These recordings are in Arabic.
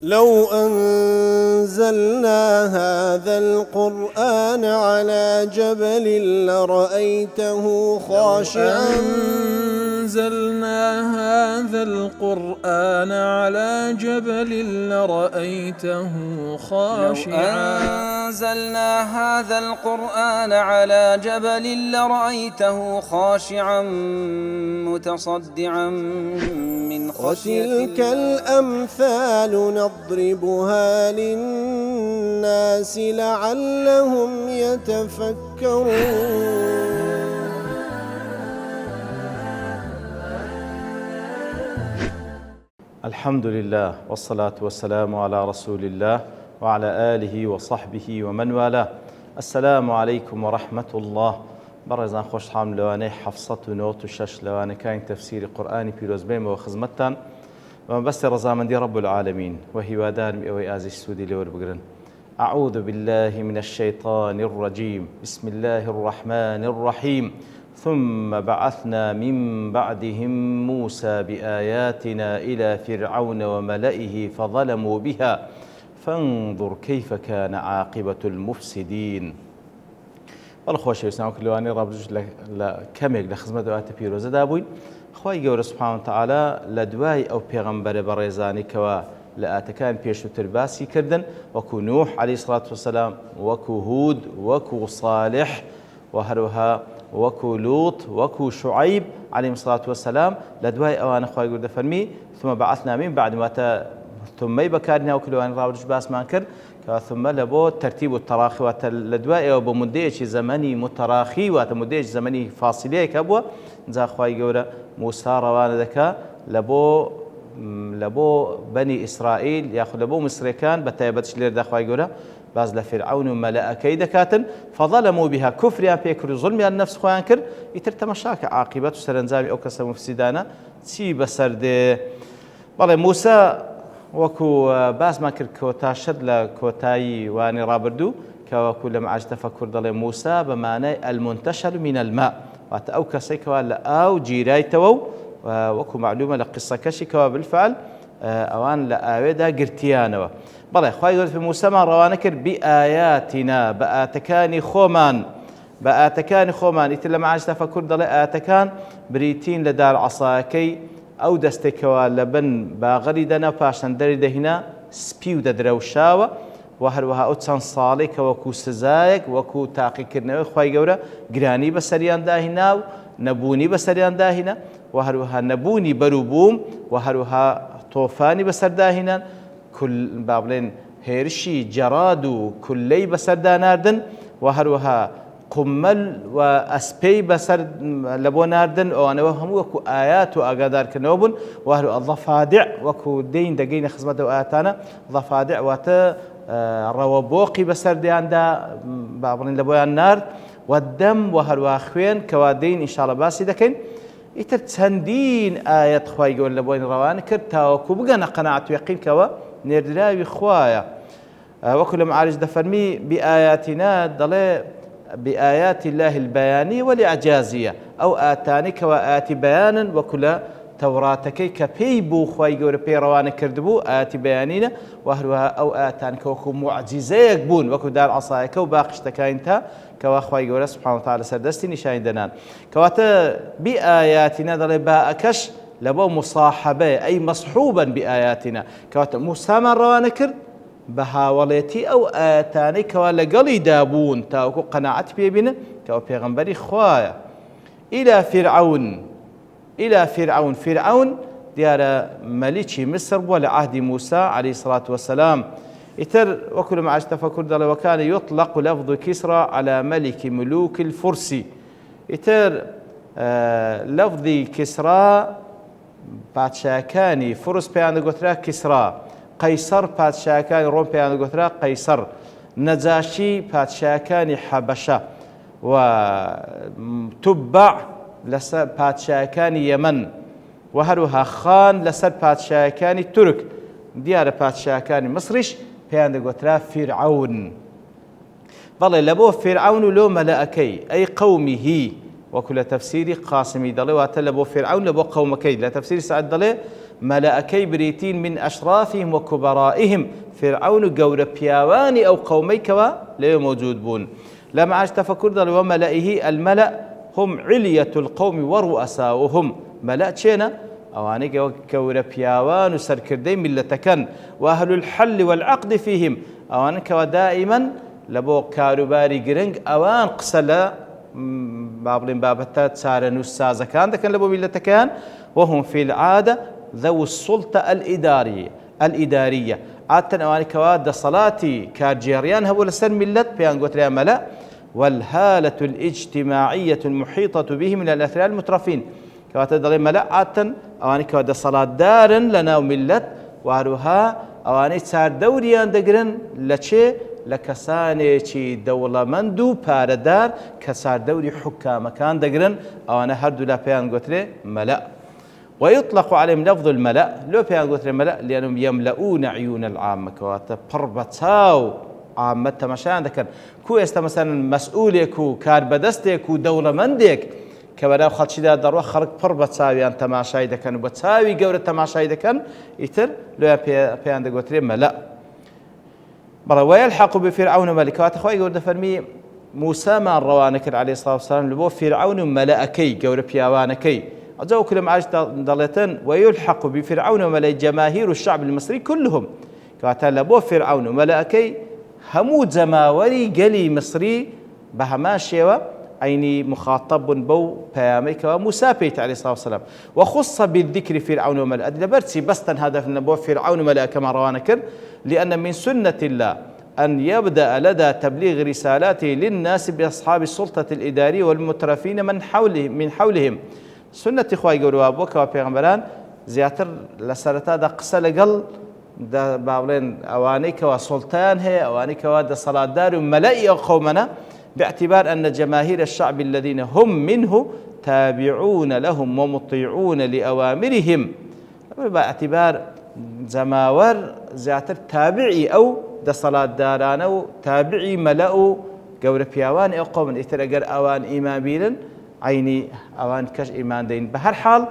لو أنزلنا هذا القرآن على جبل لرأيته خاشعا أنزلنا هذا القرآن على جبل لرأيته خاشعا أنزلنا هذا القرآن على جبل لرأيته خاشعا متصدعا من خشية وتلك الأمثال نضربها للناس لعلهم يتفكرون. الحمد لله والصلاة والسلام على رسول الله وعلى آله وصحبه ومن والاه. السلام عليكم ورحمة الله. برزان خوش حام لواني حفصة نوت وشش لواني كاين تفسير قرآني بيروز بيم وخزمتان ومبس رزامن دي رب العالمين وهي وادان أوي آزي السودي لور بقرن. أعوذ بالله من الشيطان الرجيم. بسم الله الرحمن الرحيم. ثم بعثنا من بعدهم موسى بآياتنا إلى فرعون وملئه فظلموا بها فانظر كيف كان عاقبة المفسدين. والله خوش يسمعك لواني رابجوش لكميك لخزمة دوات بيروزة دابوين خواهي قول سبحانه وتعالى لدواي أو پیغمبر بريزاني كوا لآتكان بيشو ترباسي كردن وكو نوح عليه الصلاة والسلام وكو هود وكو صالح وهروها وكو لوط وكو شعيب عليه الصلاة والسلام لدواي أوان خواهي قول دفرمي ثم بعثنا من بعد ما ثم يبكارنا وكلوان راوج باس ما كر ثم لبو ترتيب التراخي وتلدواء أو بمديش زمني متراخي وتمديش زمني فاصلية كبوة ذا خواهي قول موسى روان ذكا لبو بني إسرائيل ياخذ لبو مصر كان بتايبتش لير ذا خواهي قول باز لفرعون وملأ كيد كاتن فظلموا بها كفر يا بيكر ظلم يا النفس خوان كر يترتمشاك عاقبة سرنزامي أو كسم مفسدانا تي بسرد والله موسى وكو باس ما كر كوتا شد لكوتاي واني رابردو كوكو لما عاج تفكر ضل موسى بمعنى المنتشر من الماء وأو كسيك ولا أو جيرايتو وكو معلومة لقصة كشي كوا بالفعل أوان لآويدا قرتيانوا بله خواهي يقول في موسى ما روانكر بآياتنا بآتكان خومان إتلا ما عاج تفكر ضل آتكان بريتين لدار عصاكي أو دستكوا لبن باغري دنا باشن دري دهنا سبيو دروشاوة وهروها أوتسان صالك وكو سزايك وكو تاقي كرنوي خواهي قورا قراني بسريان داهنا نبوني بسريان داهنا وهروها نبوني بروبوم وهروها طوفاني بسر داهنا كل بابلين هيرشي جرادو كلي بسر داناردن وهروها قمل وأسبي بسر لبو ناردن وأنا وهم وكو آيات وأقدار كنوبن وهلو الضفادع وكو دين دقين خزمته وآتانا ضفادع وات روابوقي بسر ديان دا بابرين لبو النار والدم وهلو أخوين كوادين إن شاء الله باسي دكين إتر تسندين آيات خواي يقول لبوين روان كرتا وكو بقنا قناعة يقين كوا نردلاوي خوايا وكل معارج دفرمي بآياتنا ضلي بآيات الله البيانية والإعجازية أو آتانك وآتي بيانا وكل توراتك كبيبو خواي قول بيروان كردبو آتي بيانينا وهلوها أو آتانك وكو معجزة يقبون وكو دار عصايك وباقشتك انتا كوا خواي قول سبحانه وتعالى سردستي نشاين دنان كواتا بآياتنا ضل باءكش لبو مصاحبة أي مصحوبا بآياتنا كواتا مسامى روان كرد بهاولتي أو آتاني كوا لقلي دابون تاوكو قناعت بيبين كوا بيغنبري خوايا إلى فرعون ديار مليكي مصر ولا عهد موسى عليه الصلاة والسلام إتر وكل ما عشت تفكر دل وكان يطلق لفظ كسرى على ملك ملوك الفرس إتر لفظ كسرى باتشاكاني فرس بيان قترا كسرى قيصر باتشاكاني روم بيان قترا قيصر نجاشي باتشاكاني حبشة وتبع لسر باتشاكاني يمن وهروها خان لسر باتشاكاني ترك ديار باتشاكاني مصرش بيان قترا فرعون ظل لبو فرعون لو ملأكي أي قومه وكل تفسيري قاسمي ضلي واتلبو فرعون لبو قومكي لا تفسير سعد ضلي مەلائەکەی بریتین من ئەشرافهم وكبرائهم فرعون گەورە پیاوانی ئەو قەومەیکەوە لەوێ موجود بوون. لە مەعاش تەفەکوور دەڵێ ومەلائه المەلأ هم علية القوم ورؤساؤهم. مەلأ چێنە؟ ئەوانەی گەورە پیاوان و سەرکردەی میلەتەکەن وأهل الحل والعقد فيهم، ئەوانە کەوا دائیمەن لە بۆ کاروباری گرنگ ئەوان قسە لە با بڵێن بابەتە چارەنووس سازەکان دەکەن لە بۆ میلەتەکەیان. وهم في العادة ذو السلطة الإدارية، عادەتەن ئەوانەی کەوا دەسەڵاتی کارجێڕیان هەبوو لەسەر میلەت پێیان گوترایان مەلأ. والهالة الاجتماعية المحيطة به من الأثرياء المترفين، کەواتە دەڵێ مەلأ عادەتەن ئەوانەی کەوا دەسەڵاتدارن لە ناو میلەت و هەروەها ئەوانەی چاردەوریان دەگرن لە چێ؟ لە کەسانێکی دەوڵەمەند و پارەدار کە چاردەوری حکامەکان دەگرن، ئەوانە هەردوو لا پێیان گوترێ مەلأ. ويطلق عليهم لفظ الملأ، لو بيان قلت الملأ لأنهم يملؤون عيون العامة، كواتا بربتاو عامة تماشان دكان كو استا مثلا مسؤولك وكار بدستك ودولة مندك كبراو خلشي دا دروا خلق بربتاويان تماشاي دكان وبتاوي قورة تماشاي دكان يتر لو بيان قلت ملأ. مرة ويلحق بفرعون ملكات اخوي قول فرمي موسى ما روانك عليه الصلاة والسلام لبو فرعون ملأكي قورة بيوانكي أجاو كل معاش ضلتن ويلحق بفرعون وملأ جماهير الشعب المصري كلهم، كاتل بو فرعون وملأكي همو زماوري قلي مصري بهماشيوا عيني مخاطب بو بياميك وموسى بيت عليه الصلاة والسلام. وخص بالذكر فرعون وملأ لبرتي بستن هدف نبو فرعون وملأ كما روانكر، لأن من سنة الله أن يبدأ لدى تبليغ رسالاته للناس بأصحاب السلطة الإدارية والمترفين من حولهم. سنة خوای گەورە بووکەوە پێغەمبەران زیاتر لە سەرەتادا قسە لەگەڵ با بڵێن ئەوانەی کەوا سوڵتان هەیە، ئەوانەی کەوا دەسەڵاتدار و مەلەئی ئەو قەومەنە، باعتبار أن جماهير الشعب الذين هم منه تابعون لهم ومطيعون لأوامرهم، باعتبار زماور زیاتر تابعی ئەو دەسەڵاتدارانە و تابعی مەلە و گەورە پیاوانی ئەو قەومن. ئیتر ئەگەر ئەوان ئیمان بینن عینی ئەوان کەش ئیمان دەین. بە هەر حاڵ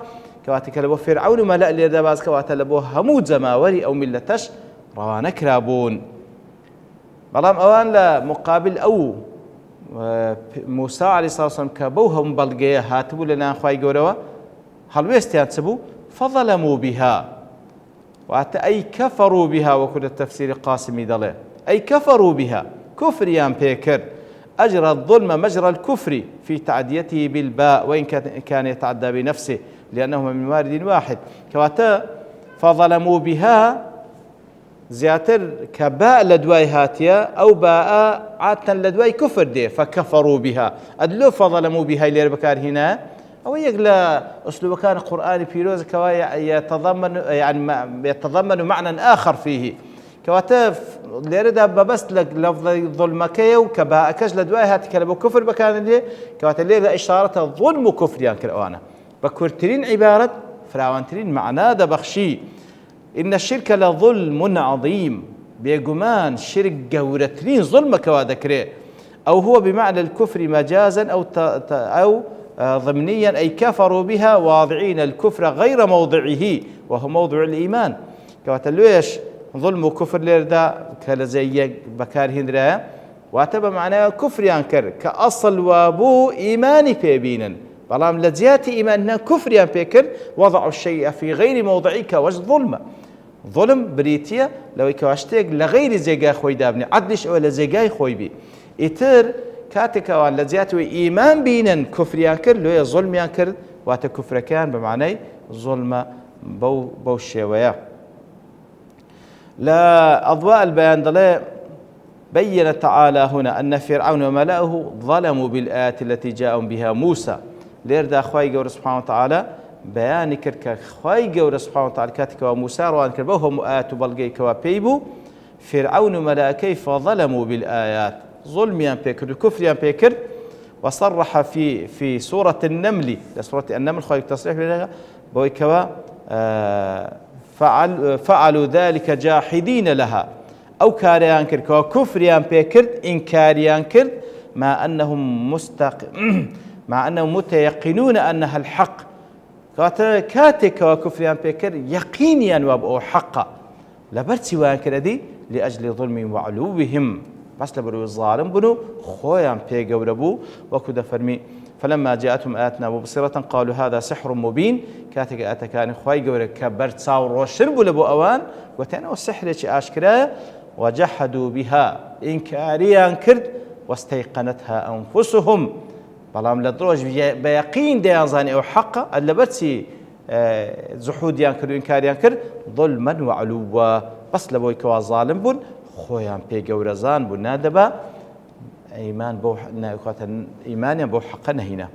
کەواتە لە بۆ فرعون و مەلأ لێردا باز کەواتە لە بۆ هەموو جەماوەری ئەو میلەتەش ڕەوانە کرابوون. بەڵام ئەوان لە مقابل ئەو موسى عليه الصلاة والسلام کە بەو هەموو بەڵگەیە هاتبوو لە لایەن خوای گەورەوە هەڵوێستیان چ بوو؟ فظلموا بها، واتە ئەی کەفەڕوا بها، وەکو لە تەفسیری قاسمی دەڵێ ئەی کەفەڕوا بها، کوفریان پێکرد. أجرى الظلم مجرى الكفر في تعديته بالباء وإن كان يتعدى بنفسه لأنهما من وارد واحد. كواتا فظلموا بها زياتر كباء لدواي هاتيا أو باء عادة لدواي كفر دي فكفروا بها. أدلو فظلموا بها اللي بكار هنا أو يقلا أسلوب كان قرآن بيروز كوا يتضمن معنى آخر فيه. كواتا لێرەدا بەبەست لە لەفظی ظڵمەکەیە و کە باءەکەش لە دوای هاتی کە لە بۆ کوفر بەکارێنرێ، کەواتە لێرەدا ئیشارەتە ظڵم و کوفریان کرد ئەوانە بە کورتترین عیبارەت فراوانترین معنا دەبەخشی. إن الشرك لظلم عظيم، بێگومان شرك گەورەترین ظڵمەکەوا دەکرێت. أو هو بمعنى الكفر مجازا أو ضمنيا، أي كفروا بها واضعين الكفر غير موضعه وهو موضع الإيمان. كواتا لويش ظلم و كفر لێردا کە لە زەیەک بەکارهێنرایە واتە بە معنای کوفریان کرد کە ئەسڵ وابوو ئیمانی پێبینن، بەڵام لە جیاتی ئیمانیان کوفریان پێکرد. وضع الشيء في غير موضعی کە وەش ظلمە. ظلم بریتیە لەوەی کەوا شتێک لە غەیری جێگای خۆی دابنێ، عەدلیش ئەوە لە جێگای خۆی بی. ئیتر کاتێکەوان لە جیاتەوەی ئیمان بینن کوفریان کرد، لێیە ظلمیان کرد، واتە کوفرەکان بە معنای ظلمە بەو شێوەیە. لا أضواء البيان دلي بين تعالى هنا أن فرعون وملأه ظلموا بالآيات التي جاءهم بها موسى. ليردا خواي جور سبحانه وتعالى بيان كرك خواي جور سبحانه وتعالى كاتك وموسى روان كربوهم آيات بلغي كوابيبو فرعون وملأ كيف ظلموا بالآيات، ظلميان بيكر كفريان بيكر. وصرح في سورة النمل، سورة النمل خواي تصريح بها بوي كوا فعلوا ذلك جاحدين لها، أو كاريان كرد وكفريان بيكرد إنكاريان كرد مع أنهم متيقنون أنها الحق، کاتە کاتێکەوە کوفریان پێکرد یەقینیان وا بە ئەو حەقە لەبەرچی وایان کردی لأجل ظلم وعلوهم بس لەبەرەوەی ظالم بوون و خۆیان پێگەورە بوو وەکو دەفەرمی فلما جاءتهم آياتنا مبصرة قالوا هذا سحر مبين كاتك آتكان خواي جورك كبر تصاور وشربوا لبو أوان وتأنا والسحر أشكرا وجحدوا بها إنكاريا كرد واستيقنتها أنفسهم بلام لدروج بيقين ديان زاني أو حقا اللي برسي زحوديان كرد وإنكاريا كرد ظلما وعلوا بس لبو يكوا ظالم بون خويا بيجورا زان بون نادبا إيمان بو إيمانيا بو حقنا هنا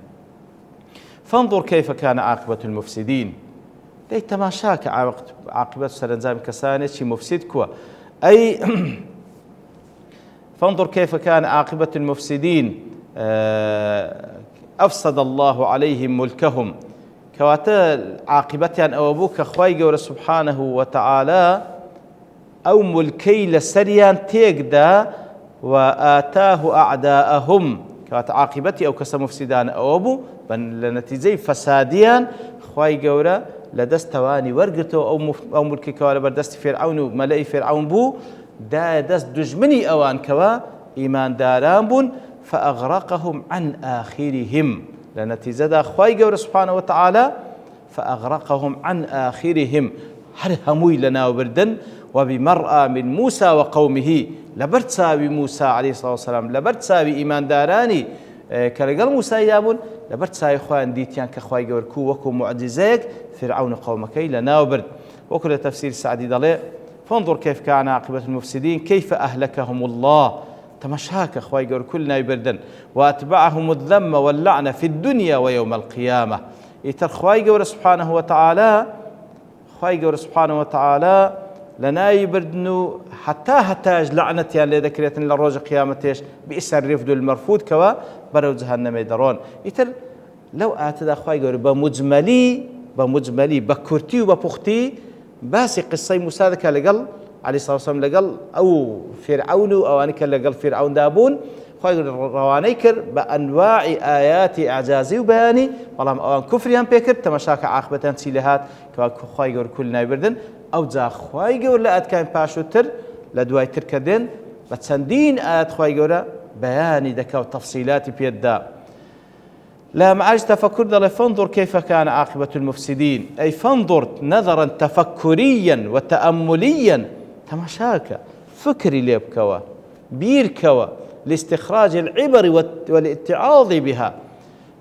فانظر كيف كان عاقبة المفسدين دي تماشاك عاقبة سرنزام كسانة شي مفسد كوا أي فانظر كيف كان عاقبة المفسدين أفسد الله عليهم ملكهم كواتا عاقبتان أو أبوك أخواي جور سبحانه وتعالى أو ملكي لسريان تيقدا وآتاه أعداءهم كانت عاقبتي أو كسم مفسدان أو أبو بن لنتيجة فساديان خواي جورا لدستواني ورقته أو ملكي كوالا بردست فرعون وملئي فرعون بو دا دست دجمني أوان كوا إيمان داران بون فأغرقهم عن آخرهم لنتيجة دا خواي جورا سبحانه وتعالى فأغرقهم عن آخرهم هر هموي لنا وبردن وبمرأة من موسى وقومه لبرد ساوي موسى عليه الصلاة والسلام لبرد ساوي إيمان داراني كرجال موسى يابون لبرد ساوي خوان ديتيان كخواي جوركو وكو معجزيك فرعون قومك لنا وبرد وكل تفسير سعدي ضليع فانظر كيف كان عاقبة المفسدين كيف أهلكهم الله تمشاك خواي جور كلنا يبردن وأتبعهم الذم واللعنة في الدنيا ويوم القيامة يتر خواي جور سبحانه وتعالى خواي جور سبحانه وتعالى لنا يبردنو حتى لعنتي اللي ذكرتن لروج قيامتيش بئس الرفد المرفوض كوا برو جهنم يدرون يتر لو اعتدى خواي جور بمجملي بكرتي وببختي بس قصي موسى ذاك لقل عليه الصلاه والسلام لقل او فرعون او انك لقل فرعون دابون خواي جور روانيكر بانواع ايات اعجازي وبياني والله اوان كفريان بيكر تمشاك عاقبتان سيلهات كوا خواي جور كلنا يبردن أو جا خواي جور لأت كان باشوتر لدواي تركدين بتسندين آيات خواي جورا بياني دكا وتفصيلات بيدا لا معاج تفكر ذا فانظر كيف كان عاقبة المفسدين أي فانظر نظرا تفكريا وتأمليا تماشاك فكري ليبكوا بيركوا لاستخراج العبر والاتعاظ بها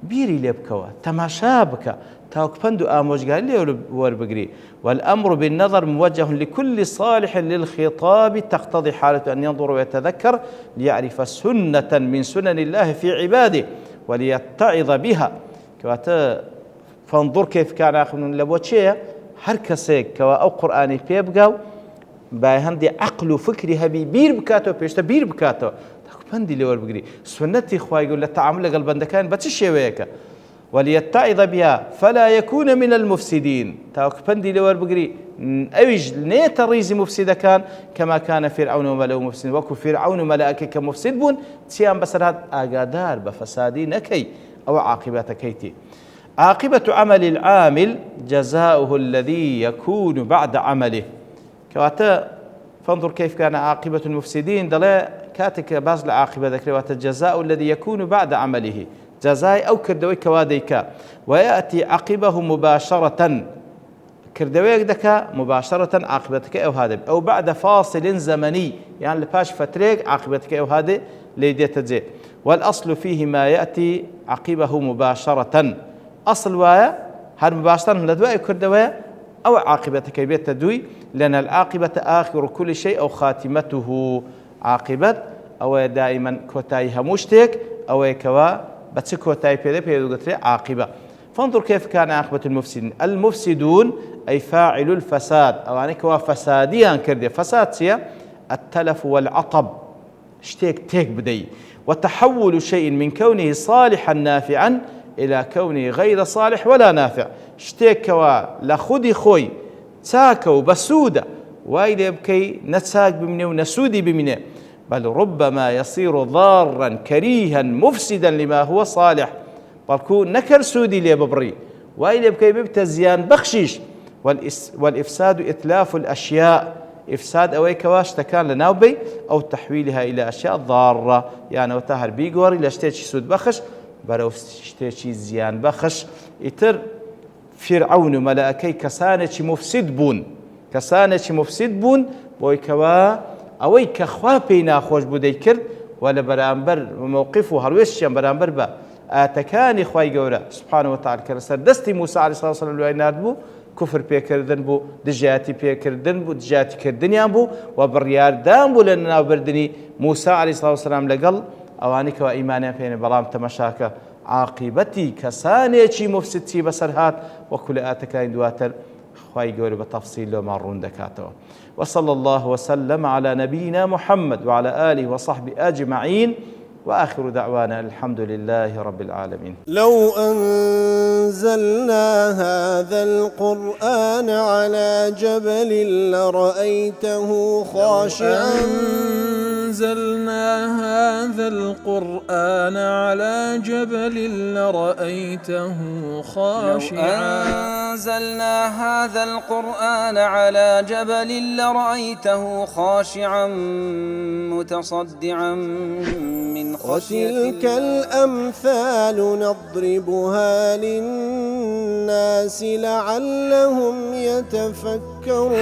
بيري ليبكوا تماشابك تاوكبندو آموش قال لي وربقري والأمر بالنظر موجه لكل صالح للخطاب تقتضي حالة أن ينظر ويتذكر ليعرف سنة من سنن الله في عباده وليتعظ بها كواتا فانظر كيف كان آخر من لبوتشيه هركسيك كوا أو قرآني بيبقاو باي هندي عقل وفكري هبي بير بكاتو بيشتا بير بكاتو تاوكبندي لي وربقري سنتي خواي يقول للتعامل قلبا كان بتشي وياك وليتعظ بها فلا يكون من المفسدين تاوكبندي لور بقري أوج نيت الريز مفسد كان كما كان فرعون وملأه مفسد وكو فرعون وملأك كمفسد بون تيام بسرات آقادار بفسادي نكي أو عاقبة كيتي عاقبة عمل العامل جزاؤه الذي يكون بعد عمله كواتا فانظر كيف كان عاقبة المفسدين دلا كاتك باز العاقبة ذكر الجزاء الذي يكون بعد عمله جزاي أو كردوي كواديكا ويأتي عقبه مباشرة كردويك دكا مباشرة عاقبتك أو هذا أو بعد فاصل زمني يعني لباش فتريك عاقبتك أو هذا ليديت زي والأصل فيه ما يأتي عقبه مباشرة أصل وايا هذا مباشرة لدواء كردوي أو عاقبتك بيت تدوي لأن العاقبة آخر كل شيء أو خاتمته عاقبة أو دائما كوتاي هموشتك أو كوا بتسكو تايبي بيدوغتري عاقبة فانظر كيف كان عاقبة المفسدين المفسدون أي فاعل الفساد أو يعني كوا فساديا كردي فساد سيا التلف والعطب اشتيك تيك بدي وتحول شيء من كونه صالحا نافعا إلى كونه غير صالح ولا نافع اشتيك كوا لخدي خوي تاكو بسودة وايد يبكي نتساق بمني ونسودي بمني بل ربما يصير ضارا كريها مفسدا لما هو صالح بلكو نكر سودي لي ببري وای لێ بکەی ببتە زیان بەخشیش. والإفساد إتلاف الأشياء إفساد أوي كواش تكان لناوبي أو تحويلها إلى أشياء ضارة يعني وتهر بيقوري لشتيشي سود بخش برو شتيشي زيان بخش إتر فرعون ملائكي كسانة مفسد بون بوي كوا أوي كخوا بينا خوش بودي كرد ولا برامبر موقفه هرويشيان برامبر با آتكاني خواي قورا سبحانه وتعالى كرسر دستي موسى عليه الصلاة والسلام لوي نادبو كفر بيكردن بو دجاتي بيكردن بو دجاتي كردنيان بو وبرياردان بو لنا بردني موسى عليه الصلاة والسلام لقل أوانيك وإيمانيا فين بلام تمشاك عاقبتي كسانيشي مفسدتي بسرهات وكل آتكاين دواتر خواي قولي بتفصيل لو مارون دكاتو. وصلى الله وسلم على نبينا محمد وعلى آله وصحبه أجمعين وآخر دعوانا الحمد لله رب العالمين. لو أنزلنا هذا القرآن على جبل لرأيته خاشعا أنزلنا هذا القرآن على جبل لرأيته خاشعا أنزلنا هذا القرآن على جبل لرأيته خاشعا متصدعا من وتلك الأمثال نضربها للناس لعلهم يتفكرون.